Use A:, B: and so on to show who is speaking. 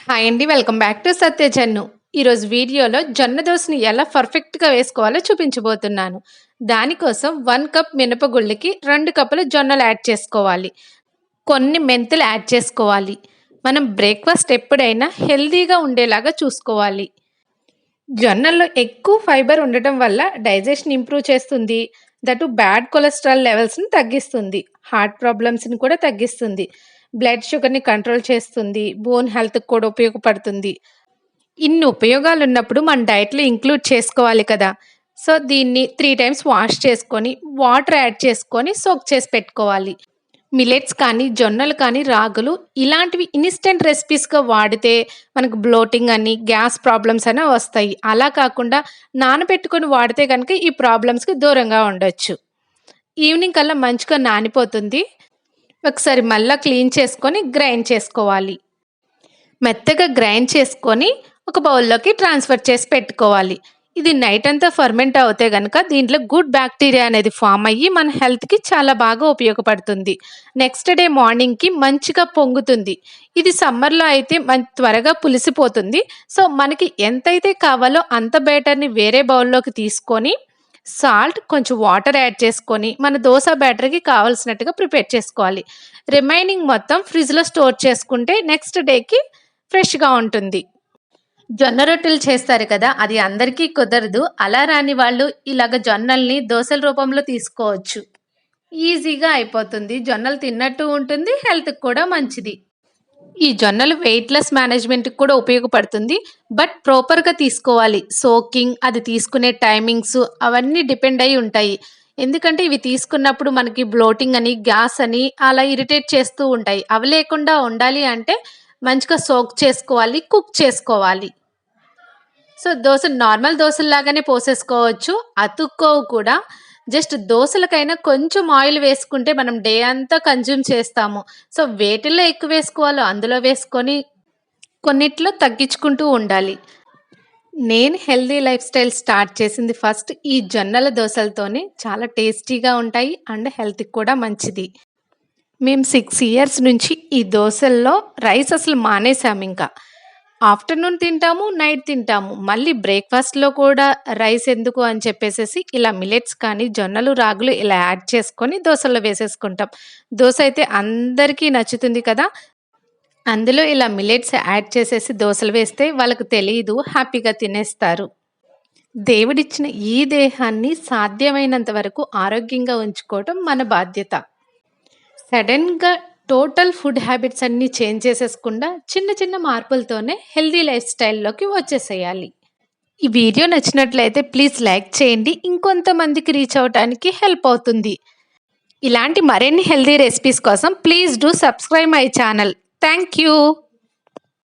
A: Hi అండి. Welcome back to సత్య జన్ను. ఈరోజు వీడియోలో జొన్న దోసని ఎలా పర్ఫెక్ట్‌గా వేసుకోవాలో చూపించబోతున్నాను. దానికోసం 1 కప్ మినపగుళ్ళకి 2 కప్పుల జొన్నలు యాడ్ చేసుకోవాలి. కొన్ని మెంతులు యాడ్ చేసుకోవాలి. మనం బ్రేక్‌ఫాస్ట్ ఎప్పుడైనా హెల్తీగా ఉండేలాగా చూసుకోవాలి. జొన్నల్లో ఎక్కువ ఫైబర్ ఉండటం వల్ల డైజెషన్ ఇంప్రూవ్ చేస్తుంది. దట్టు బ్యాడ్ కొలెస్ట్రాల్ లెవెల్స్‌ని తగ్గిస్తుంది. హార్ట్ ప్రాబ్లమ్స్‌ని కూడా తగ్గిస్తుంది. బ్లడ్ షుగర్‌ని కంట్రోల్ చేస్తుంది. బోన్ హెల్త్‌కి కూడా ఉపయోగపడుతుంది. ఇన్ని ఉపయోగాలున్నప్పుడు మన డైట్‌లో ఇంక్లూడ్ చేసుకోవాలి కదా! సో, దీన్ని 3 టైమ్స్ వాష్ చేసుకొని, వాటర్ యాడ్ చేసుకొని సోక్ చేసి పెట్టుకోవాలి. మిల్లెట్స్ కానీ, జొన్నలు కానీ, రాగులు ఇలాంటివి ఇన్‌స్టంట్ రెసిపీస్‌గా వాడితే మనకు బ్లోటింగ్ అని, గ్యాస్ ప్రాబ్లమ్స్ అని వస్తాయి. అలా కాకుండా నానబెట్టుకొని వాడితే గనుక ఈ ప్రాబ్లమ్స్‌కి దూరంగా ఉండొచ్చు. ఈవినింగ్ కల్లా మంచిగా నానిపోతుంది. ఒకసారి మళ్ళా క్లీన్ చేసుకొని గ్రైండ్ చేసుకోవాలి. మెత్తగా గ్రైండ్ చేసుకొని ఒక బౌల్‌లోకి ట్రాన్స్‌ఫర్ చేసి పెట్టుకోవాలి. ఇది నైట్ అంతా ఫర్మెంట్ అవుతే గనక దీంట్లో గుడ్ బ్యాక్టీరియా అనేది ఫార్మ్ అయ్యి మన హెల్త్‌కి చాలా బాగా ఉపయోగపడుతుంది. నెక్స్ట్ డే మార్నింగ్‌కి మంచిగా పొంగుతుంది. ఇది సమ్మర్‌లో అయితే త్వరగా పులిసిపోతుంది. సో, మనకి ఎంతైతే కావాలో అంత బ్యాటర్‌ని వేరే బౌల్‌లోకి తీసుకొని సాల్ట్, కొంచెం వాటర్ యాడ్ చేసుకొని మన దోస బ్యాటర్‌కి కావాల్సినట్టుగా ప్రిపేర్ చేసుకోవాలి. రిమైనింగ్ మొత్తం ఫ్రిడ్జ్‌లో స్టోర్ చేసుకుంటే నెక్స్ట్ డేకి ఫ్రెష్‌గా ఉంటుంది. జొన్న రొట్టెలు చేస్తారు కదా! అది అందరికీ కుదరదు. అలా రాని వాళ్ళు ఇలాగ జొన్నల్ని దోసల రూపంలో తీసుకోవచ్చు. ఈజీగా అయిపోతుంది. జొన్నలు తిన్నట్టు ఉంటుంది. హెల్త్‌కి కూడా మంచిది. ఈ జొన్నలు వెయిట్ లెస్ మేనేజ్‌మెంట్‌కి కూడా ఉపయోగపడుతుంది. బట్ ప్రాపర్‌గా తీసుకోవాలి. సోకింగ్, అది తీసుకునే టైమింగ్స్ అవన్నీ డిపెండ్ అయ్యి ఉంటాయి. ఎందుకంటే ఇవి తీసుకున్నప్పుడు మనకి బ్లోటింగ్ అని, గ్యాస్ అని అలా ఇరిటేట్ చేస్తూ ఉంటాయి. అవి లేకుండా ఉండాలి అంటే మంచిగా సోక్ చేసుకోవాలి, కుక్ చేసుకోవాలి. So, normal దోసల్లాగానే పోసేసుకోవచ్చు. అతుక్కోవు కూడా. జస్ట్ దోసలకైనా కొంచెం ఆయిల్ వేసుకుంటే మనం డే అంతా కన్జ్యూమ్ చేస్తాము. సో, వేటిల్లో ఎక్కువ వేసుకోవాలో అందులో వేసుకొని, కొన్నిట్లో తగ్గించుకుంటూ ఉండాలి. నేను హెల్తీ లైఫ్ స్టైల్ స్టార్ట్ చేసింది ఫస్ట్ ఈ జొన్నల దోసలతోనే. చాలా టేస్టీగా ఉంటాయి అండ్ హెల్త్‌కి కూడా మంచిది. మేము 6 ఇయర్స్ నుంచి ఈ దోసల్లో రైస్ అసలు మానేసామింక. ఆఫ్టర్‌నూన్ తింటాము, నైట్ తింటాము. మళ్ళీ బ్రేక్‌ఫాస్ట్‌లో కూడా రైస్ ఎందుకు అని చెప్పేసేసి ఇలా మిల్లెట్స్ కానీ, జొన్నలు, రాగులు ఇలా యాడ్ చేసుకొని దోసల్లో వేసేసుకుంటాం. దోస అయితే అందరికీ నచ్చుతుంది కదా! అందులో ఇలా మిల్లెట్స్ యాడ్ చేసేసి దోసలు వేస్తే వాళ్ళకి తెలీదు. హ్యాపీగా తినేస్తారు. దేవుడిచ్చిన ఈ దేహాన్ని సాధ్యమైనంత వరకు ఆరోగ్యంగా ఉంచుకోవటం మన బాధ్యత. సడెన్‌గా టోటల్ ఫుడ్ హ్యాబిట్స్ అన్నీ చేంజ్ చేసేసకుండా చిన్న చిన్న మార్పులతోనే హెల్తీ లైఫ్ స్టైల్‌లోకి వచ్చేసేయాలి. ఈ వీడియో నచ్చినట్లయితే ప్లీజ్ లైక్ చేయండి. ఇంకొంతమందికి రీచ్ అవ్వటానికి హెల్ప్ అవుతుంది. ఇలాంటి మరిన్ని హెల్తీ రెసిపీస్ కోసం please do subscribe my channel. Thank you.